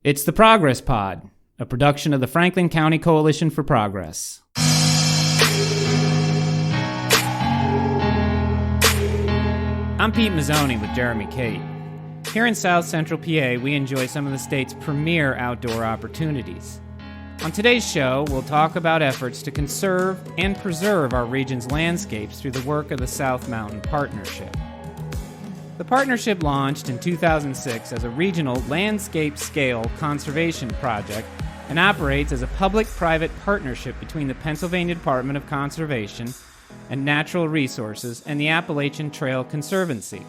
It's the Progress Pod, a production of the Franklin County Coalition for Progress. I'm Pete Mazzoni with Jeremy Cate. Here in South Central PA, we enjoy some of the state's premier outdoor opportunities. On today's show, we'll talk about efforts to conserve and preserve our region's landscapes through the work of the South Mountain Partnership. The partnership launched in 2006 as a regional landscape-scale conservation project and operates as a public-private partnership between the Pennsylvania Department of Conservation and Natural Resources and the Appalachian Trail Conservancy.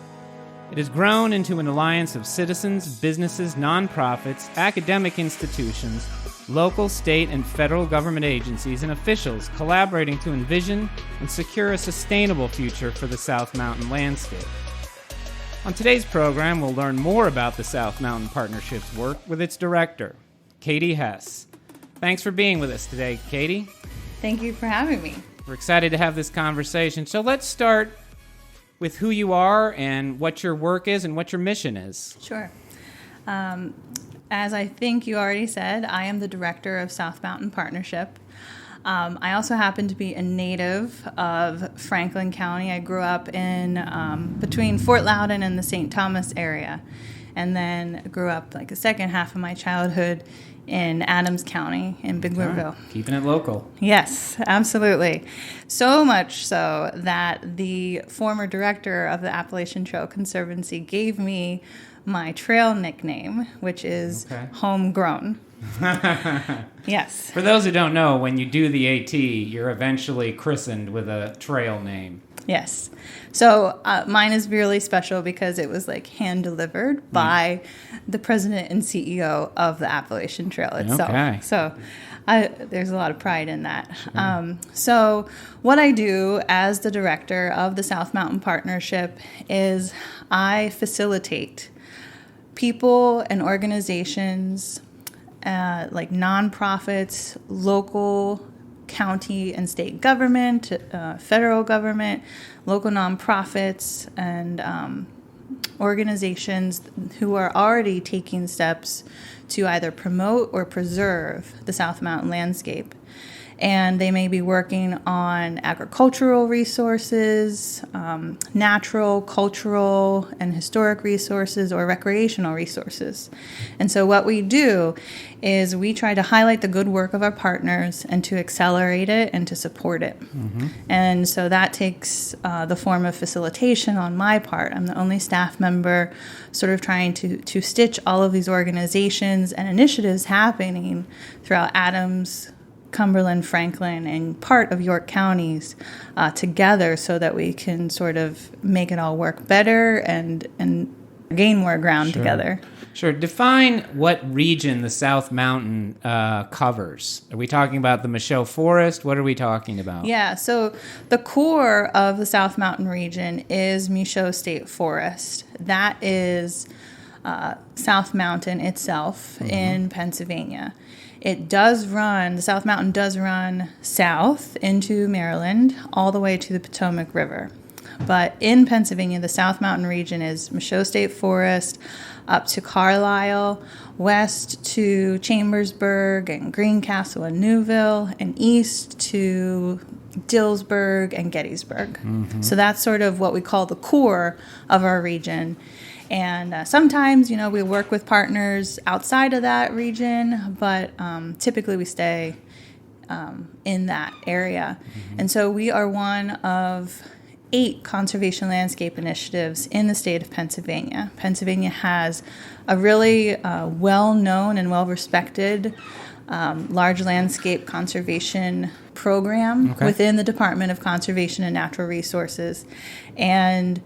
It has grown into an alliance of citizens, businesses, nonprofits, academic institutions, local, state, and federal government agencies and officials collaborating to envision and secure a sustainable future for the South Mountain landscape. On today's program, we'll learn more about the South Mountain Partnership's work with its director, Katie Hess. Thanks for being with us today, Katie. Thank you for having me. We're excited to have this conversation. So let's start with who you are and what your work is and what your mission is. Sure. As I think you already said, I am the director of South Mountain Partnership. I also happen to be a native of Franklin County. I grew up in between Fort Loudoun and the St. Thomas area, and then grew up like the second half of my childhood in Adams County in Big Riverville. Keeping it local. Yes, absolutely. So much so that the former director of the Appalachian Trail Conservancy gave me my trail nickname, which is Homegrown. Yes. For those who don't know, when you do the AT, you're eventually christened with a trail name. Yes. So mine is really special because it was like hand-delivered by the president and CEO of the Appalachian Trail itself. Okay. So there's a lot of pride in that. Sure. So what I do as the director of the South Mountain Partnership is I facilitate people and organizations like nonprofits, local, county and state government, federal government, local nonprofits, and organizations who are already taking steps to either promote or preserve the South Mountain landscape. And they may be working on agricultural resources, natural, cultural, and historic resources, or recreational resources. And so what we do is we try to highlight the good work of our partners and to accelerate it and to support it. Mm-hmm. And so that takes the form of facilitation on my part. I'm the only staff member sort of trying to stitch all of these organizations and initiatives happening throughout Adams, Cumberland, Franklin, and part of York counties together so that we can sort of make it all work better and gain more ground together. Sure. Define what region the South Mountain covers. Are we talking about the Michele Forest? What are we talking about? Yeah, so the core of the South Mountain region is Michaud State Forest. That is South Mountain itself in Pennsylvania. The South Mountain does run south into Maryland all the way to the Potomac River. But in Pennsylvania, the South Mountain region is Michaud State Forest up to Carlisle, west to Chambersburg and Greencastle and Newville, and east to Dillsburg and Gettysburg. Mm-hmm. So that's sort of what we call the core of our region. And sometimes, we work with partners outside of that region, but typically we stay in that area. Mm-hmm. And so we are one of 8 conservation landscape initiatives in the state of Pennsylvania. Pennsylvania has a really well-known and well-respected large landscape conservation program within the Department of Conservation and Natural Resources. And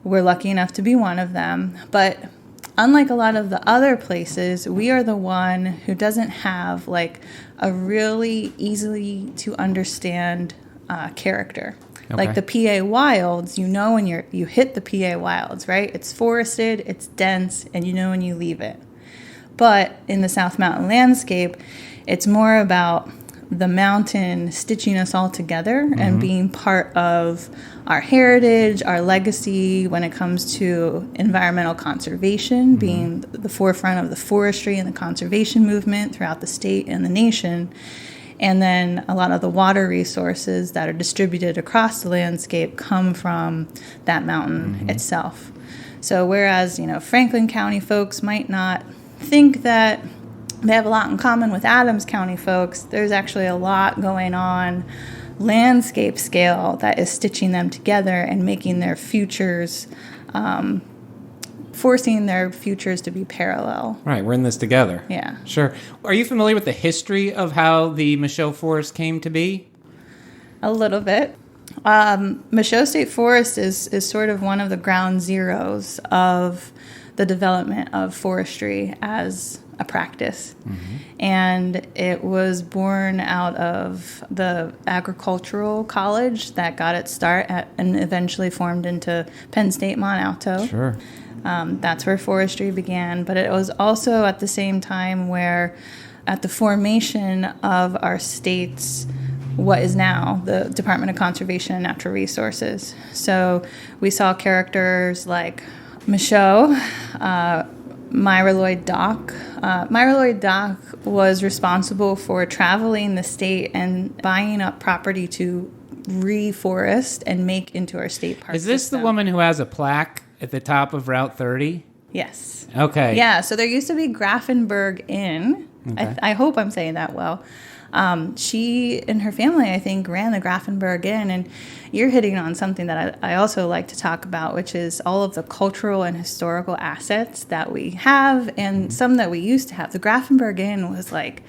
we're lucky enough to be one of them. But unlike a lot of the other places, we are the one who doesn't have like a really easily to understand character. Okay. Like the PA Wilds, when you hit the PA Wilds, right? It's forested, it's dense, and when you leave it. But in the South Mountain landscape, it's more about the mountain stitching us all together and being part of our heritage, our legacy when it comes to environmental conservation, being the forefront of the forestry and the conservation movement throughout the state and the nation. And then a lot of the water resources that are distributed across the landscape come from that mountain itself. So whereas, Franklin County folks might not think that they have a lot in common with Adams County folks, there's actually a lot going on landscape scale that is stitching them together and making their futures, forcing their futures to be parallel. Right, we're in this together. Yeah. Sure. Are you familiar with the history of how the Michele Forest came to be? A little bit. Michelle State Forest is sort of one of the ground zeros of the development of forestry as a practice. And it was born out of the agricultural college that got its start and eventually formed into Penn State Mont Alto. Sure. That's where forestry began, but it was also at the same time where at the formation of our state's what is now the Department of Conservation and Natural Resources. So we saw characters like Michele, Myra Lloyd Dock. Myra Lloyd Dock was responsible for traveling the state and buying up property to reforest and make into our state park Is this system. the woman who has a plaque at the top of Route 30? Yes. Okay. Yeah, so there used to be Grafenberg Inn. Okay. I hope I'm saying that well. She and her family, I think, ran the Grafenberg Inn, and you're hitting on something that I also like to talk about, which is all of the cultural and historical assets that we have and some that we used to have. The Grafenberg Inn was like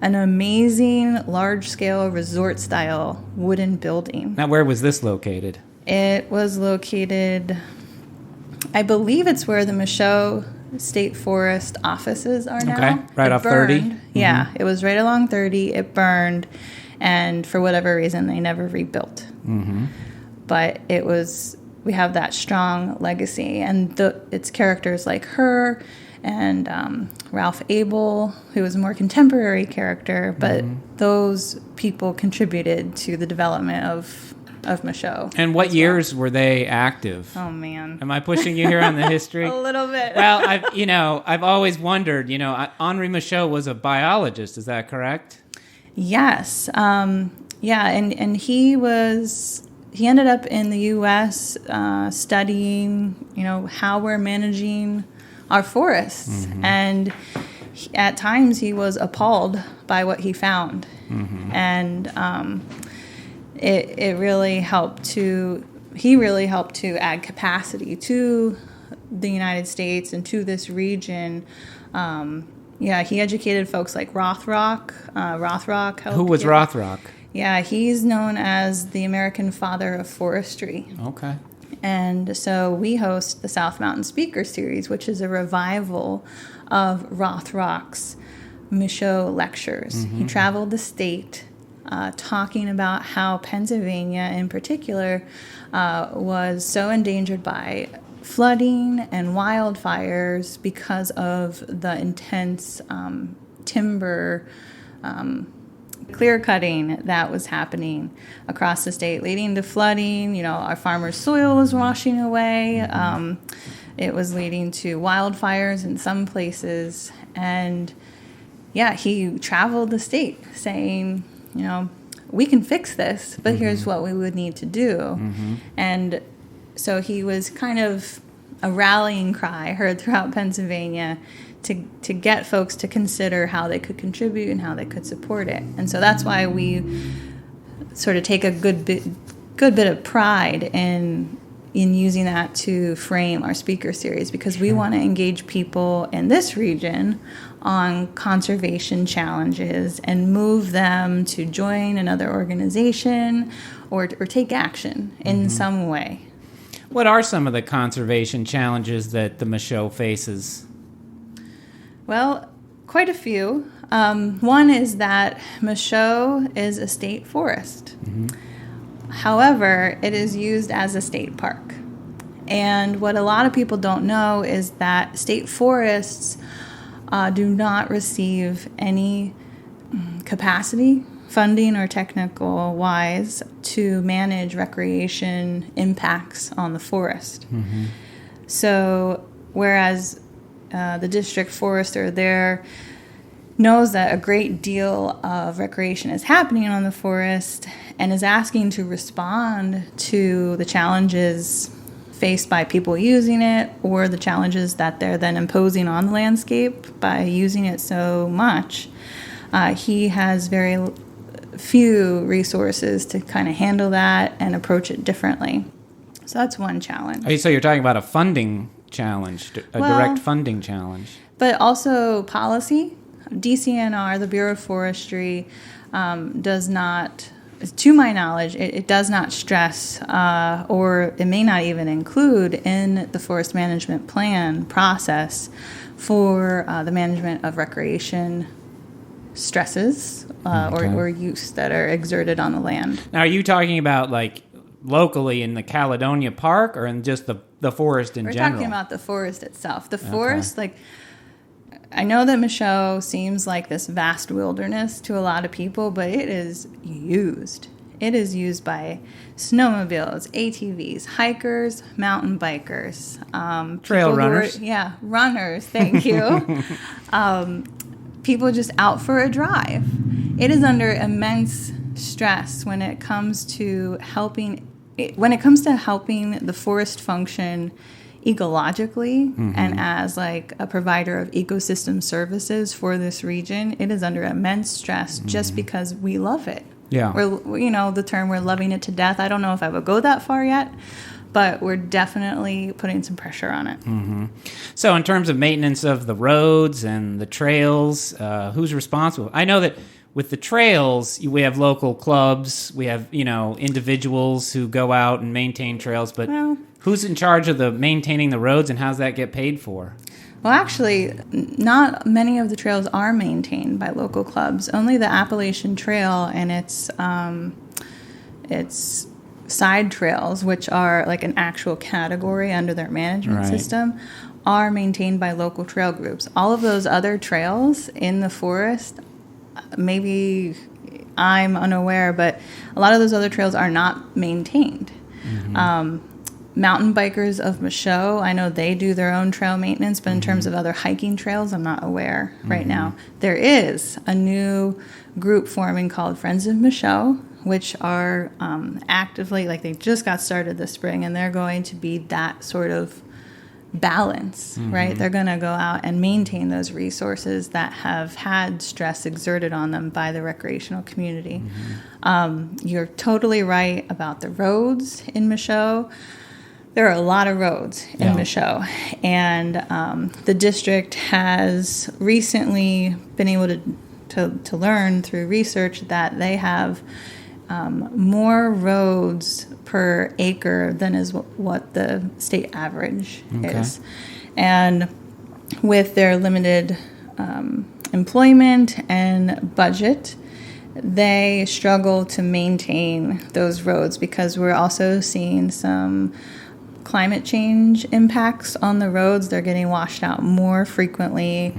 an amazing, large-scale, resort-style wooden building. Now, where was this located? It was located, I believe it's where the Michelle State Forest offices are now. Okay, right off 30? Yeah, it was right along 30. It burned, and for whatever reason, they never rebuilt. But we have that strong legacy, and it's characters like her and Ralph Abel, who was a more contemporary character, but those people contributed to the development of Michelle. And what years were they active? Oh, man. Am I pushing you here on the history? A little bit. Well, I've always wondered, Henri Michaud was a biologist, is that correct? Yes. Yeah, and he ended up in the U.S. Studying, how we're managing our forests. And at times he was appalled by what he found. And it really helped he really helped to add capacity to the United States and to this region. He educated folks like Rothrock. Rothrock helped. Who was Rothrock? Yeah, he's known as the American father of forestry. Okay. And so we host the South Mountain Speaker Series, which is a revival of Rothrock's Michaud lectures. He traveled the state talking about how Pennsylvania in particular was so endangered by flooding and wildfires because of the intense timber clear cutting that was happening across the state, leading to flooding. Our farmers' soil was washing away. It was leading to wildfires in some places. And he traveled the state saying, we can fix this, but here's what we would need to do. And so he was kind of a rallying cry heard throughout Pennsylvania to get folks to consider how they could contribute and how they could support it. And so that's why we sort of take a good bit of pride in using that to frame our speaker series, because we want to engage people in this region on conservation challenges and move them to join another organization or take action in some way. What are some of the conservation challenges that the Michelle faces? Well, quite a few. One is that Michelle is a state forest. However, it is used as a state park. And what a lot of people don't know is that state forests do not receive any capacity funding or technical wise to manage recreation impacts on the forest. Mm-hmm. So whereas the district forester there knows that a great deal of recreation is happening on the forest and is asking to respond to the challenges faced by people using it or the challenges that they're then imposing on the landscape by using it so much, he has very few resources to kind of handle that and approach it differently. So that's one challenge. So you're talking about a funding challenge, direct funding challenge. But also policy. DCNR, the Bureau of Forestry, does not, to my knowledge, it does not stress or it may not even include in the forest management plan process for the management of recreation stresses or use that are exerted on the land. Now, are you talking about like locally in the Caledonia Park or in just the forest in general? We're talking about the forest itself. The forest, like, I know that Michele seems like this vast wilderness to a lot of people, but it is used. It is used by snowmobiles, ATVs, hikers, mountain bikers, trail runners. Runners. Thank you. People just out for a drive. It is under immense stress when it comes to helping the forest function ecologically and as like a provider of ecosystem services for this region. It is under immense stress just because we love it. Yeah. We're, the term, we're loving it to death. I don't know if I would go that far yet, but we're definitely putting some pressure on it. Mm-hmm. So in terms of maintenance of the roads and the trails, who's responsible? I know that with the trails, we have local clubs, we have, individuals who go out and maintain trails, but who's in charge of the maintaining the roads and how's that get paid for? Well, actually, not many of the trails are maintained by local clubs. Only the Appalachian Trail and its side trails, which are like an actual category under their management system, are maintained by local trail groups. All of those other trails in the forest, maybe I'm unaware, but a lot of those other trails are not maintained. Mm-hmm. Mountain bikers of Michele, I know they do their own trail maintenance, but in terms of other hiking trails, I'm not aware right now. There is a new group forming called Friends of Michele, which are actively, like they just got started this spring, and they're going to be that sort of balance, right? They're going to go out and maintain those resources that have had stress exerted on them by the recreational community. You're totally right about the roads in Michele. There are a lot of roads in Michele, and the district has recently been able to learn through research that they have more roads per acre than is what the state average is. And with their limited employment and budget, they struggle to maintain those roads because we're also seeing some climate change impacts on the roads. They're getting washed out more frequently,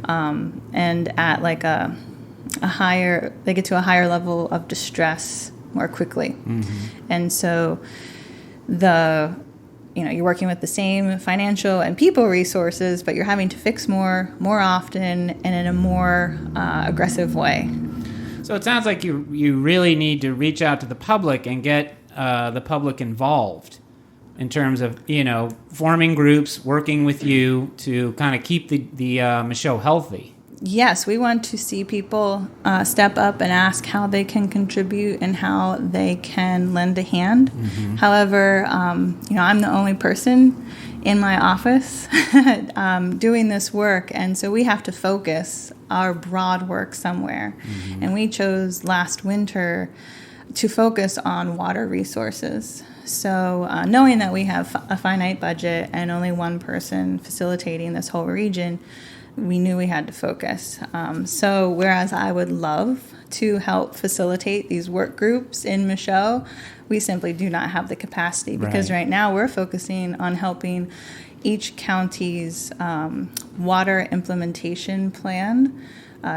and at like they get to a higher level of distress more quickly. And so you're working with the same financial and people resources, but you're having to fix more often and in a more aggressive way. So it sounds like you really need to reach out to the public and get the public involved in terms of, forming groups, working with you to kind of keep the Michele healthy. Yes, we want to see people step up and ask how they can contribute and how they can lend a hand. However, I'm the only person in my office doing this work, and so we have to focus our broad work somewhere. And we chose last winter to focus on water resources. So knowing that we have a finite budget and only one person facilitating this whole region, we knew we had to focus. So whereas I would love to help facilitate these work groups in Michele, we simply do not have the capacity because right now we're focusing on helping each county's water implementation plan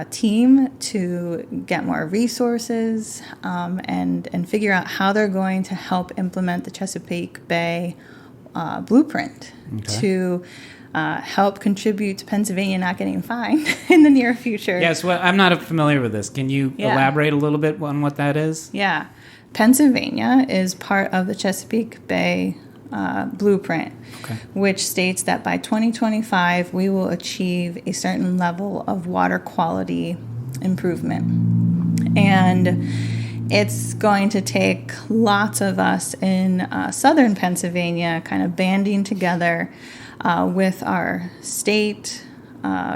team to get more resources and figure out how they're going to help implement the Chesapeake Bay blueprint to help contribute to Pennsylvania not getting fined in the near future. Yes, well, I'm not familiar with this. Can you elaborate a little bit on what that is? Yeah. Pennsylvania is part of the Chesapeake Bay blueprint, which states that by 2025, we will achieve a certain level of water quality improvement. And it's going to take lots of us in southern Pennsylvania kind of banding together with our state,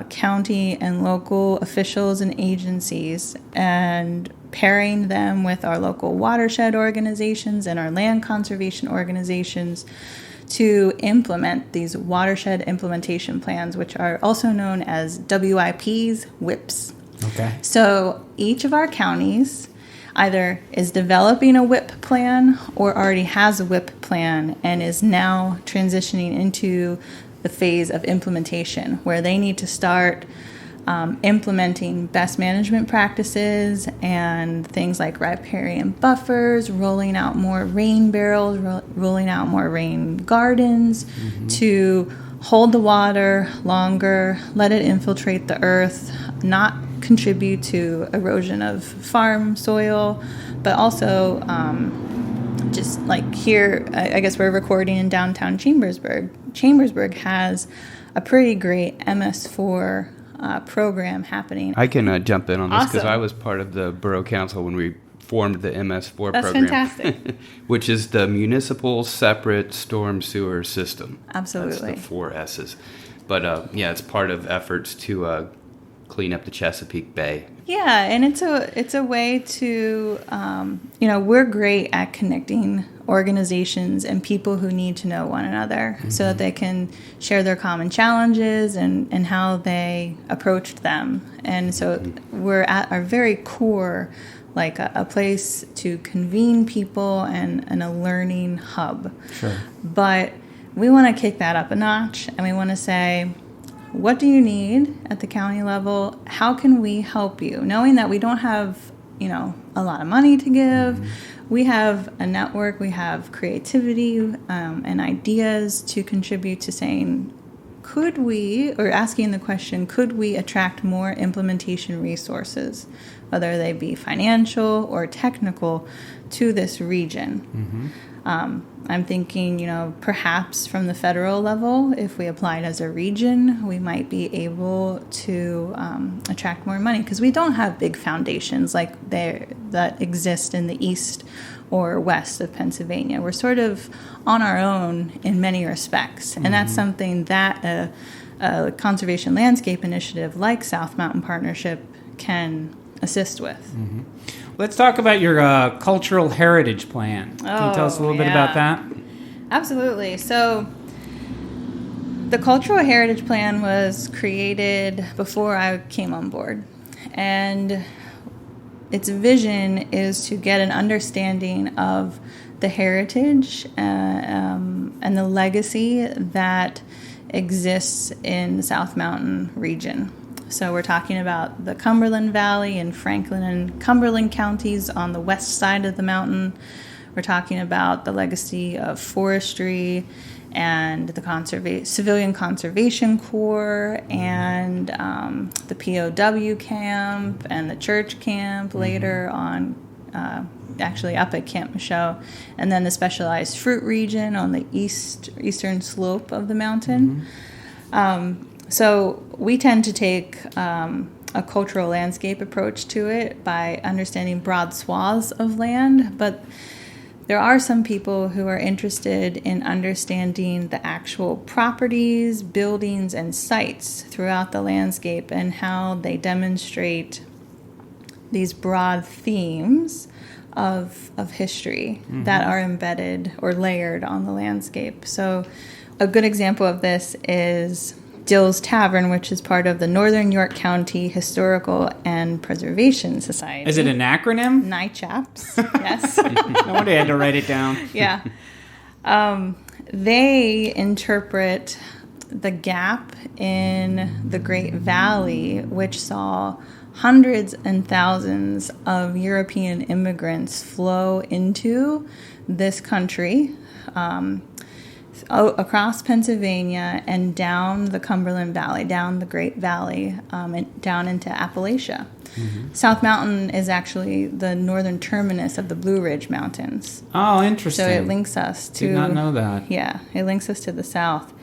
county, and local officials and agencies, and pairing them with our local watershed organizations and our land conservation organizations to implement these watershed implementation plans, which are also known as WIPs, WIPs. Okay. So each of our counties either is developing a WIP plan or already has a WIP plan and is now transitioning into the phase of implementation, where they need to start implementing best management practices and things like riparian buffers, rolling out more rain barrels, rolling out more rain gardens to hold the water longer, let it infiltrate the earth, not contribute to erosion of farm soil, but also just like here, I guess we're recording in downtown Chambersburg. Chambersburg has a pretty great MS4 program happening. I can jump in on this because Awesome. I was part of the borough council when we formed the MS4 That's program. fantastic. Which is the municipal separate storm sewer system. Absolutely. That's the 4 S's. But it's part of efforts to clean up the Chesapeake Bay. Yeah, and it's a way to, we're great at connecting organizations and people who need to know one another so that they can share their common challenges and how they approached them. And so we're at our very core, like a place to convene people and a learning hub. Sure. But we want to kick that up a notch, and we want to say, what do you need at the county level? How can we help you? Knowing that we don't have, a lot of money to give. We have a network, we have creativity and ideas to contribute to saying, asking the question, could we attract more implementation resources, whether they be financial or technical, to this region? I'm thinking, perhaps from the federal level, if we applied as a region, we might be able to attract more money, because we don't have big foundations like that exist in the east or west of Pennsylvania. We're sort of on our own in many respects, and that's something that a conservation landscape initiative like South Mountain Partnership can assist with. Let's talk about your cultural heritage plan. Can you tell us a little bit about that? Absolutely. So the cultural heritage plan was created before I came on board, and its vision is to get an understanding of the heritage and the legacy that exists in the South Mountain region. So we're talking about the Cumberland Valley and Franklin and Cumberland counties on the west side of the mountain. We're talking about the legacy of forestry and the Civilian Conservation Corps and the POW camp and the church camp later on, actually up at Camp Michele, and then the specialized fruit region on the eastern slope of the mountain. So we tend to take a cultural landscape approach to it by understanding broad swaths of land, but there are some people who are interested in understanding the actual properties, buildings, and sites throughout the landscape and how they demonstrate these broad themes of history that are embedded or layered on the landscape. So a good example of this is Dill's Tavern, which is part of the Northern York County Historical and Preservation Society. Is it an acronym? NYCHAPS, yes. No wonder I had to write it down. Yeah. They interpret the gap in the Great Valley, which saw hundreds and thousands of European immigrants flow into this country, across Pennsylvania and down the Cumberland Valley, down the Great Valley, and down into Appalachia. Mm-hmm. South Mountain is actually the northern terminus of the Blue Ridge Mountains. Oh, interesting. So it links us to... Did not know that. Yeah, it links us to the south.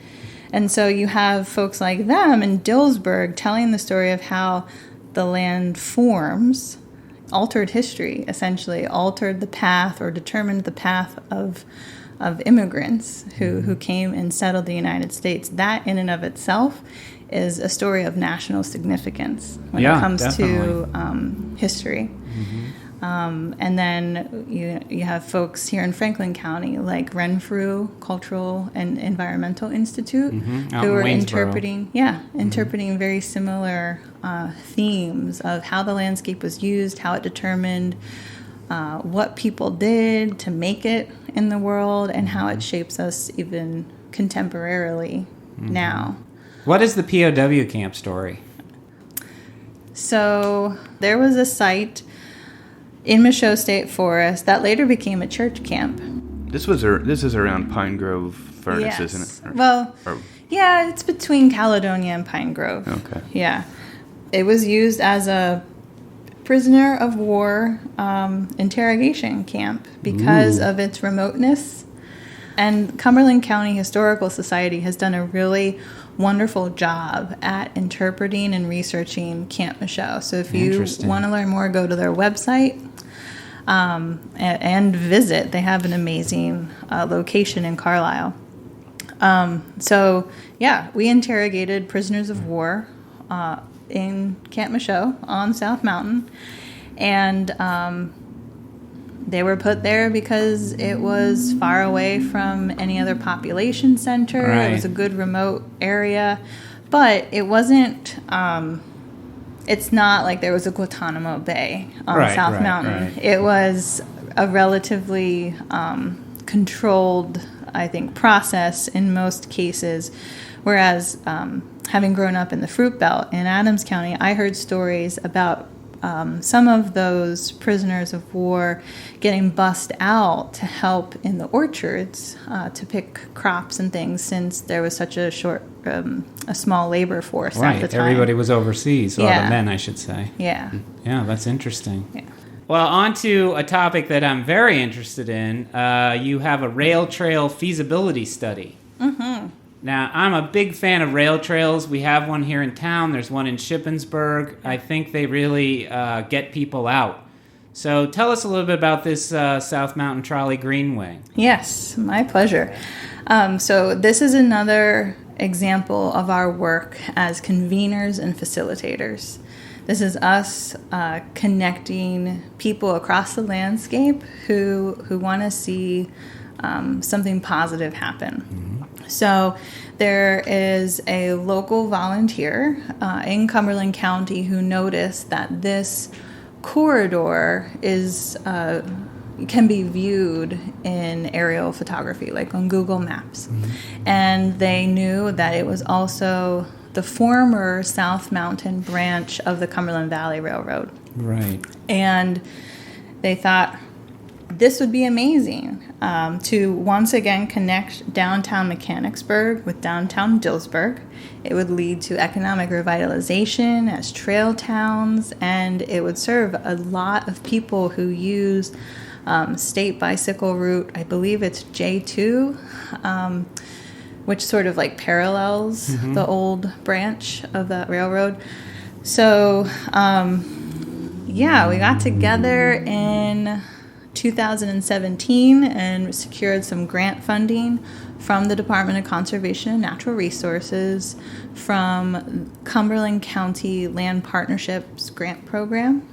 And so you have folks like them in Dillsburg telling the story of how the land forms, altered history, essentially, altered the path or determined the path of immigrants who came and settled the United States. That in and of itself is a story of national significance when it comes to history. Mm-hmm. And then you have folks here in Franklin County like Renfrew Cultural and Environmental Institute who are interpreting very similar themes of how the landscape was used, how it determined what people did to make it in the world, and how it shapes us even contemporarily now. What is the POW camp story? So there was a site in Michele State Forest that later became a church camp. This is around Pine Grove Furnace, Yes. isn't it? Yeah, it's between Caledonia and Pine Grove. Okay. Yeah. It was used as a prisoner of war interrogation camp because of its remoteness. And Cumberland County Historical Society has done a really wonderful job at interpreting and researching Camp Michele. So if you want to learn more, go to their website and visit. They have an amazing location in Carlisle. We interrogated prisoners of war in Camp Michele on South Mountain, and they were put there because it was far away from any other population center. Right. It was a good remote area, but it wasn't. It's not like there was a Guantanamo Bay on South Mountain. Right. It was a relatively controlled, I think, process in most cases. Whereas, having grown up in the Fruit Belt in Adams County, I heard stories about some of those prisoners of war getting bussed out to help in the orchards to pick crops and things, since there was such a small labor force at the time. Everybody was overseas, the men, I should say. Yeah. Yeah, that's interesting. Yeah. Well, on to a topic that I'm very interested in. You have a rail trail feasibility study. Mm-hmm. Now, I'm a big fan of rail trails. We have one here in town. There's one in Shippensburg. I think they really get people out. So tell us a little bit about this South Mountain Trolley Greenway. Yes, my pleasure. So this is another example of our work as conveners and facilitators. This is us connecting people across the landscape who want to see something positive happen. Mm-hmm. So there is a local volunteer in Cumberland County who noticed that this corridor can be viewed in aerial photography, like on Google Maps. Mm-hmm. And they knew that it was also the former South Mountain branch of the Cumberland Valley Railroad. Right. And they thought this would be amazing to once again connect downtown Mechanicsburg with downtown Dillsburg. It would lead to economic revitalization as trail towns, and it would serve a lot of people who use state bicycle route. I believe it's J2, which sort of like parallels the old branch of that railroad. So, we got together in 2017 and secured some grant funding from the Department of Conservation and Natural Resources, from Cumberland County Land Partnerships Grant Program,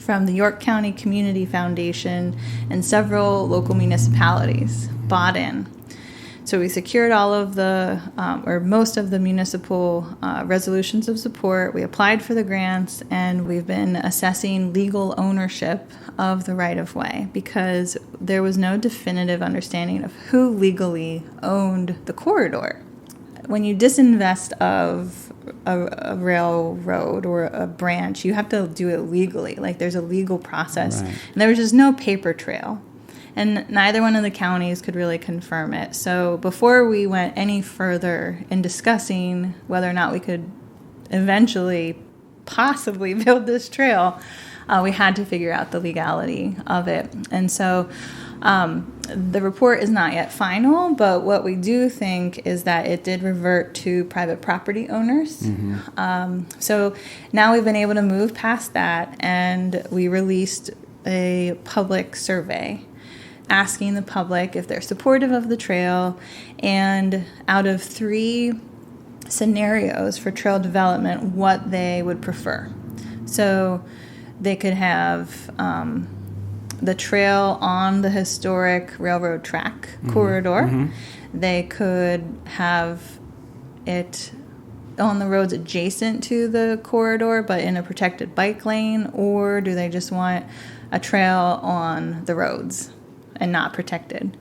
from the York County Community Foundation, and several local municipalities bought in. So we secured all of the, or most of the municipal resolutions of support. We applied for the grants, and we've been assessing legal ownership of the right-of-way because there was no definitive understanding of who legally owned the corridor. when you disinvest of a railroad or a branch, you have to do it legally. Like, there's a legal process. Right. And there was just no paper trail. And neither one of the counties could really confirm it. So before we went any further in discussing whether or not we could eventually possibly build this trail, we had to figure out the legality of it. And so the report is not yet final, but what we do think is that it did revert to private property owners. So now we've been able to move past that, and we released a public survey asking the public if they're supportive of the trail, and out of 3 scenarios for trail development, what they would prefer. So they could have the trail on the historic railroad track corridor. They could have it on the roads adjacent to the corridor but in a protected bike lane, or do they just want a trail on the roads and not protected?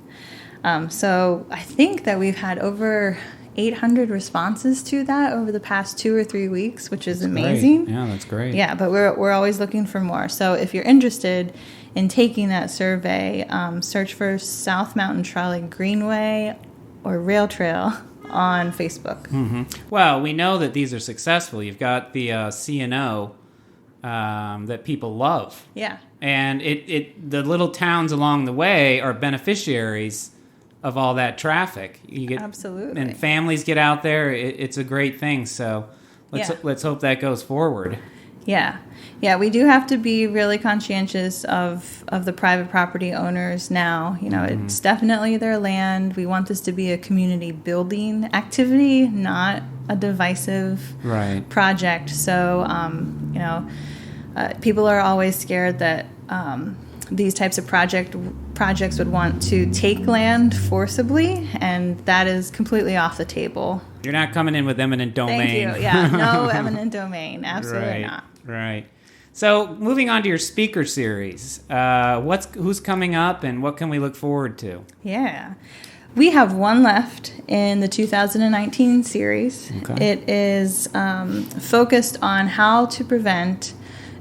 So I think that we've had over 800 responses to that over the past 2 or 3 weeks, which is amazing. Great. Yeah, that's great. Yeah, but we're always looking for more. So if you're interested in taking that survey, search for South Mountain Trolley Greenway or Rail Trail on Facebook. Well, we know that these are successful. You've got the CNO that people love. Yeah. And the little towns along the way are beneficiaries of all that traffic. You get, Absolutely. And families get out there. It's a great thing. So let's hope that goes forward. Yeah. Yeah, we do have to be really conscientious of the private property owners now. You know, it's definitely their land. We want this to be a community building activity, not a divisive project. So, people are always scared that these types of projects would want to take land forcibly, and that is completely off the table. You're not coming in with eminent domain. Thank you. Yeah, no eminent domain. Absolutely not. Right. So, moving on to your speaker series, who's coming up, and what can we look forward to? Yeah. We have one left in the 2019 series. Okay. It is focused on how to prevent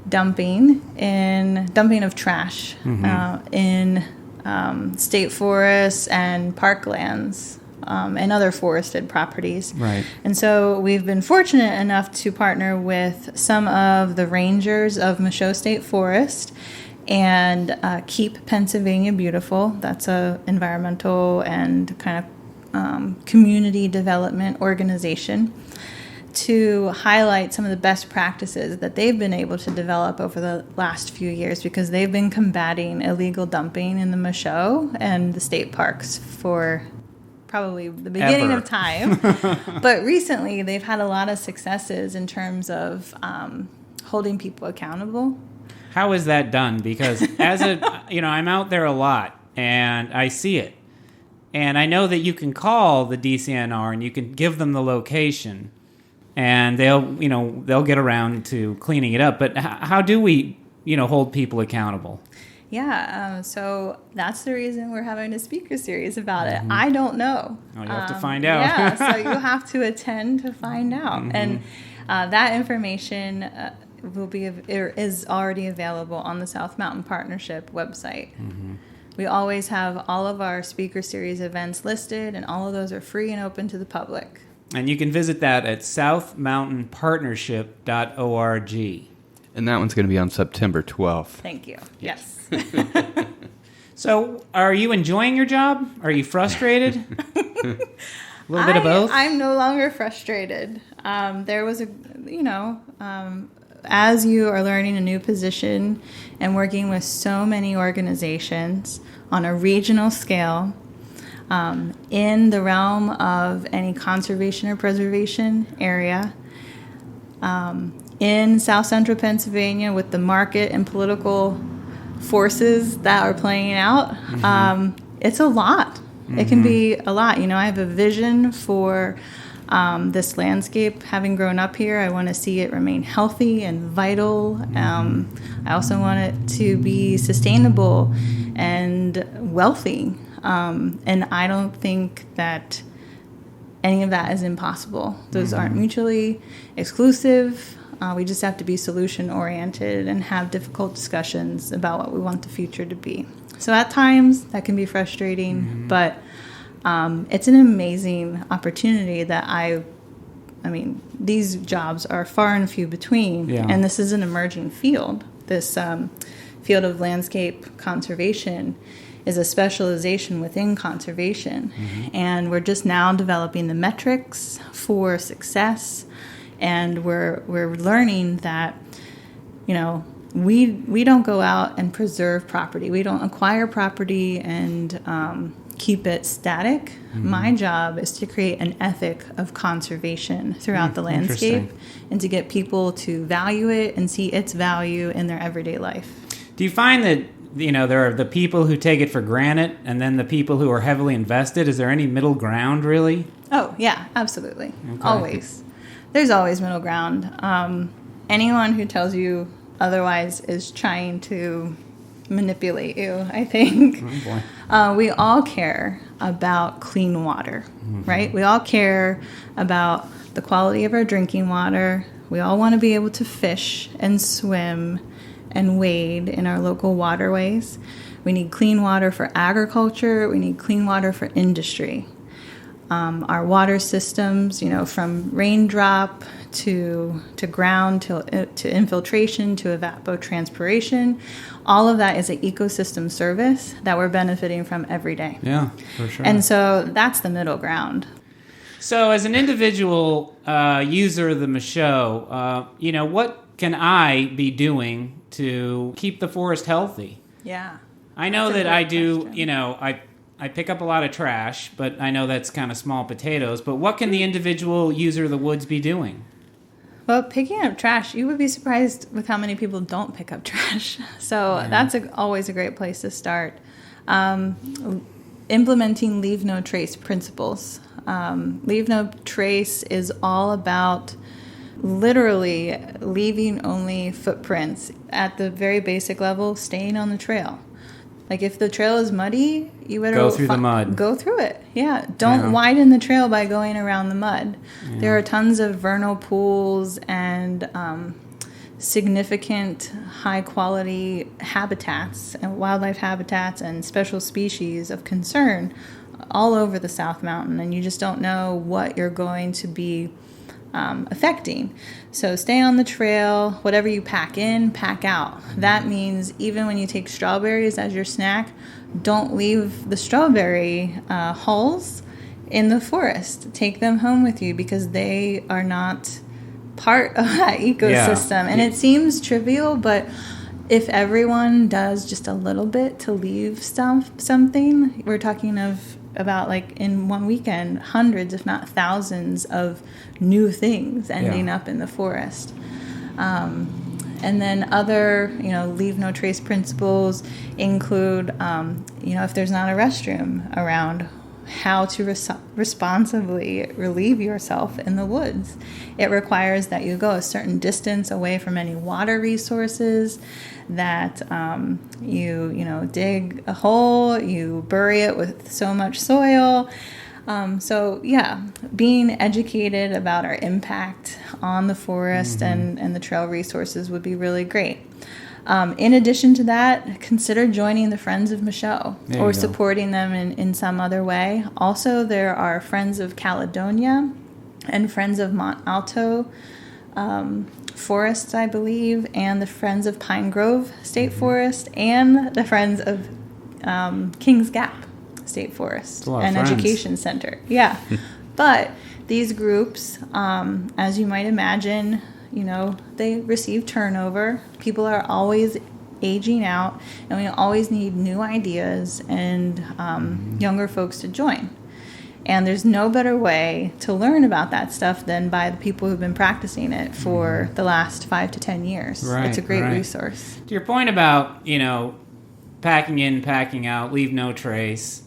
dumping of trash in state forests and parklands and other forested properties. Right. And so we've been fortunate enough to partner with some of the rangers of Michele State Forest and Keep Pennsylvania Beautiful. That's a environmental and kind of community development organization, to highlight some of the best practices that they've been able to develop over the last few years, because they've been combating illegal dumping in the Michelle and the state parks for probably the beginning of time. But recently they've had a lot of successes in terms of holding people accountable. How is that done? Because I'm out there a lot and I see it. And I know that you can call the DCNR and you can give them the location, and they'll get around to cleaning it up. But how do we, hold people accountable? Yeah, so that's the reason we're having a speaker series about it. I don't know. Oh, you have to find out. Yeah, so you have to attend to find out. And that information is already available on the South Mountain Partnership website. We always have all of our speaker series events listed, and all of those are free and open to the public. And you can visit that at southmountainpartnership.org. And that one's going to be on September 12th. Thank you. Yes. So, are you enjoying your job? Are you frustrated? A little bit of both? I'm no longer frustrated. There was as you are learning a new position and working with so many organizations on a regional scale, in the realm of any conservation or preservation area, in South Central Pennsylvania, with the market and political forces that are playing out, it's a lot. It can be a lot. I have a vision for this landscape. Having grown up here, I want to see it remain healthy and vital. I also want it to be sustainable and wealthy. And I don't think that any of that is impossible. Those aren't mutually exclusive. We just have to be solution-oriented and have difficult discussions about what we want the future to be. So at times, that can be frustrating, but it's an amazing opportunity that I mean, these jobs are far and few between, and this is an emerging field. This field of landscape conservation is a specialization within conservation, and we're just now developing the metrics for success, and we're learning that, you know, we don't go out and preserve property. We don't acquire property and keep it static. My job is to create an ethic of conservation throughout the landscape and to get people to value it and see its value in their everyday life. Do you find that, you know, there are the people who take it for granted and then the people who are heavily invested? Is there any middle ground, really? Oh, yeah, absolutely. Okay. Always. There's always middle ground. Anyone who tells you otherwise is trying to manipulate you, I think. Oh, boy. We all care about clean water, right? We all care about the quality of our drinking water. We all want to be able to fish and swim and wade in our local waterways. We need clean water for agriculture. We need clean water for industry. Our water systems, you know, from raindrop to ground to infiltration to evapotranspiration, all of that is an ecosystem service that we're benefiting from every day. Yeah, for sure. And so that's the middle ground. So as an individual user of the Michele, you know, what can I be doing to keep the forest healthy? Yeah. I know that I do, you know, I pick up a lot of trash, but I know that's kind of small potatoes. But what can the individual user of the woods be doing? Well, picking up trash, you would be surprised with how many people don't pick up trash. So that's always a great place to start. Implementing leave no trace principles. Leave no trace is all about literally leaving only footprints at the very basic level, staying on the trail. Like if the trail is muddy, you better go through the mud. Go through it. Yeah. Don't widen the trail by going around the mud. Yeah. There are tons of vernal pools and significant high quality habitats and wildlife habitats and special species of concern all over the South Mountain, and you just don't know what you're going to be affecting. So stay on the trail. Whatever you pack in, pack out. That means even when you take strawberries as your snack, don't leave the strawberry hulls in the forest. Take them home with you because they are not part of that ecosystem. Yeah. And it seems trivial, but if everyone does just a little bit to leave something, we're talking about like in one weekend, hundreds, if not thousands of new things ending up in the forest. And then other, you know, leave no trace principles include, you know, if there's not a restroom around, how to responsibly relieve yourself in the woods. It requires that you go a certain distance away from any water resources, that you know, dig a hole, you bury it with so much soil. So yeah, being educated about our impact on the forest and the trail resources would be really great. In addition to that, consider joining the Friends of Michele or supporting them in some other way. Also, there are Friends of Caledonia and Friends of Mont Alto Forests, I believe, and the Friends of Pine Grove State Forest, and the Friends of Kings Gap State Forest and Education Center. Yeah. But these groups, as you might imagine, you know, they receive turnover. People are always aging out, and we always need new ideas and younger folks to join. And there's no better way to learn about that stuff than by the people who've been practicing it for the last 5 to 10 years. Right, it's a great resource. To your point about, you know, packing in, packing out, leave no trace,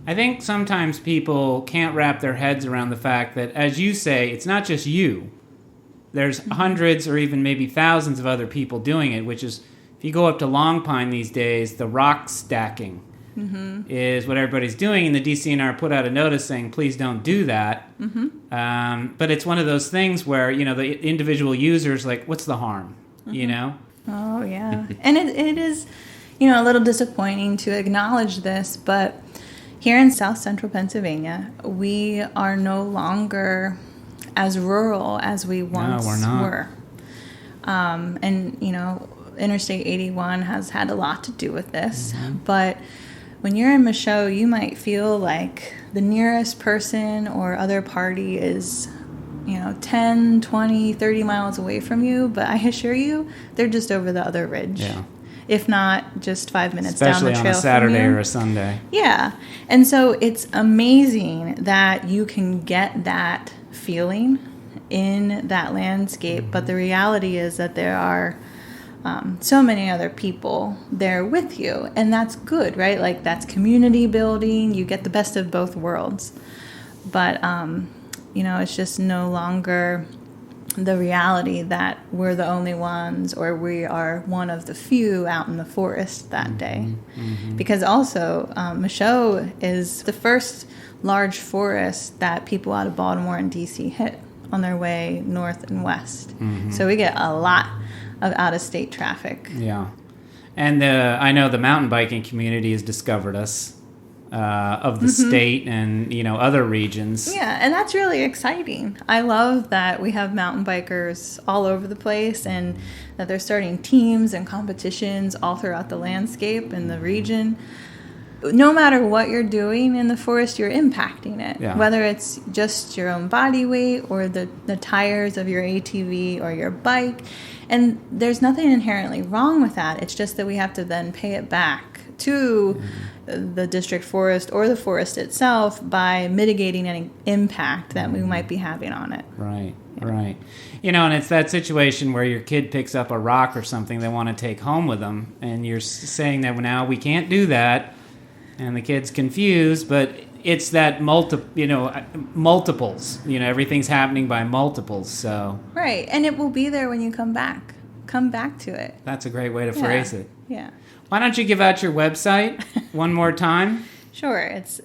I think sometimes people can't wrap their heads around the fact that, as you say, it's not just you. There's hundreds or even maybe thousands of other people doing it, which is, if you go up to Long Pine these days, the rock stacking. is what everybody's doing, and the DCNR put out a notice saying, please don't do that. But it's one of those things where, the individual user's like, what's the harm, Oh, yeah. And it is, a little disappointing to acknowledge this, but here in South Central Pennsylvania, we are no longer as rural as we once were. And, Interstate 81 has had a lot to do with this. But when you're in Michele, you might feel like the nearest person or other party is 10, 20, 30 miles away from you, but I assure you, they're just over the other ridge. Yeah. If not just 5 minutes Especially down the trail. Especially on a Saturday from you. or a Sunday. Yeah. And so it's amazing that you can get that feeling in that landscape, but the reality is that there are so many other people there with you, and that's good, right? Like, that's community building. You get the best of both worlds. But it's just no longer the reality that we're the only ones, or we are one of the few out in the forest that day. Because also, Michele is the first large forest that people out of Baltimore and DC hit on their way north and west. So we get a lot of out-of-state traffic. Yeah. And I know the mountain biking community has discovered us. Of the state and, other regions. Yeah, and that's really exciting. I love that we have mountain bikers all over the place and that they're starting teams and competitions all throughout the landscape and the region. No matter what you're doing in the forest, you're impacting it. Yeah. Whether it's just your own body weight or the tires of your ATV or your bike. And there's nothing inherently wrong with that. It's just that we have to then pay it back to the district forest or the forest itself by mitigating any impact that we might be having on it. Right, right. And it's that situation where your kid picks up a rock or something they want to take home with them, and you're saying that now we can't do that, and the kid's confused, but it's that multiples. Everything's happening by multiples, so. Right, and it will be there when you come back. Come back to it. That's a great way to phrase it. Yeah. Why don't you give out your website one more time? Sure. It's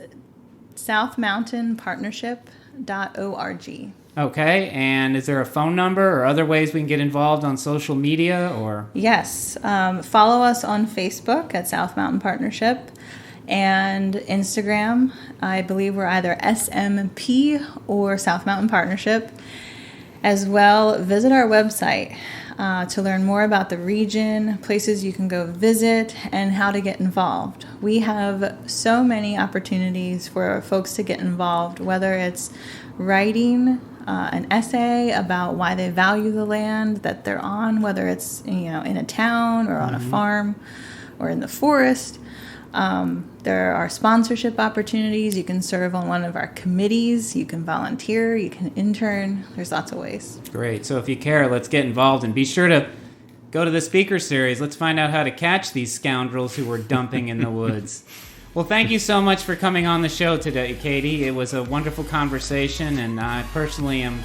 southmountainpartnership.org. Okay. And is there a phone number or other ways we can get involved on social media? Or Yes. Follow us on Facebook at South Mountain Partnership and Instagram. I believe we're either SMP or South Mountain Partnership. As well, visit our website to learn more about the region, places you can go visit, and how to get involved. We have so many opportunities for folks to get involved, whether it's writing an essay about why they value the land that they're on, whether it's in a town or on a farm or in the forest. There are sponsorship opportunities. You can serve on one of our committees. You can volunteer. You can intern. There's lots of ways. Great. So if you care, let's get involved. And be sure to go to the speaker series. Let's find out how to catch these scoundrels who were dumping in the woods. Well, thank you so much for coming on the show today, Katie. It was a wonderful conversation, and I personally am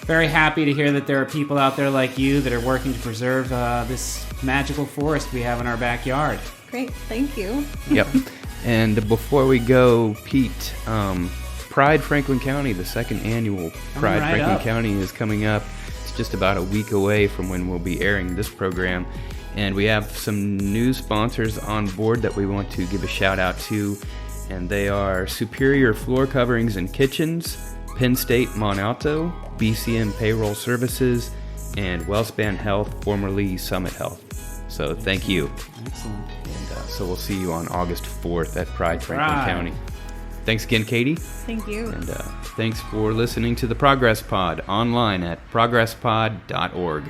very happy to hear that there are people out there like you that are working to preserve this magical forest we have in our backyard. Great, thank you. Yep. And before we go, Pete, Pride Franklin County, the second annual Pride Franklin County is coming up. It's just about a week away from when we'll be airing this program. And we have some new sponsors on board that we want to give a shout out to. And they are Superior Floor Coverings and Kitchens, Penn State Monalto, BCM Payroll Services, and Wellspan Health, formerly Summit Health. So thank you. Excellent. And so we'll see you on August 4th at Pride Franklin County. Thanks again, Katie. Thank you. And thanks for listening to the Progress Pod online at progresspod.org.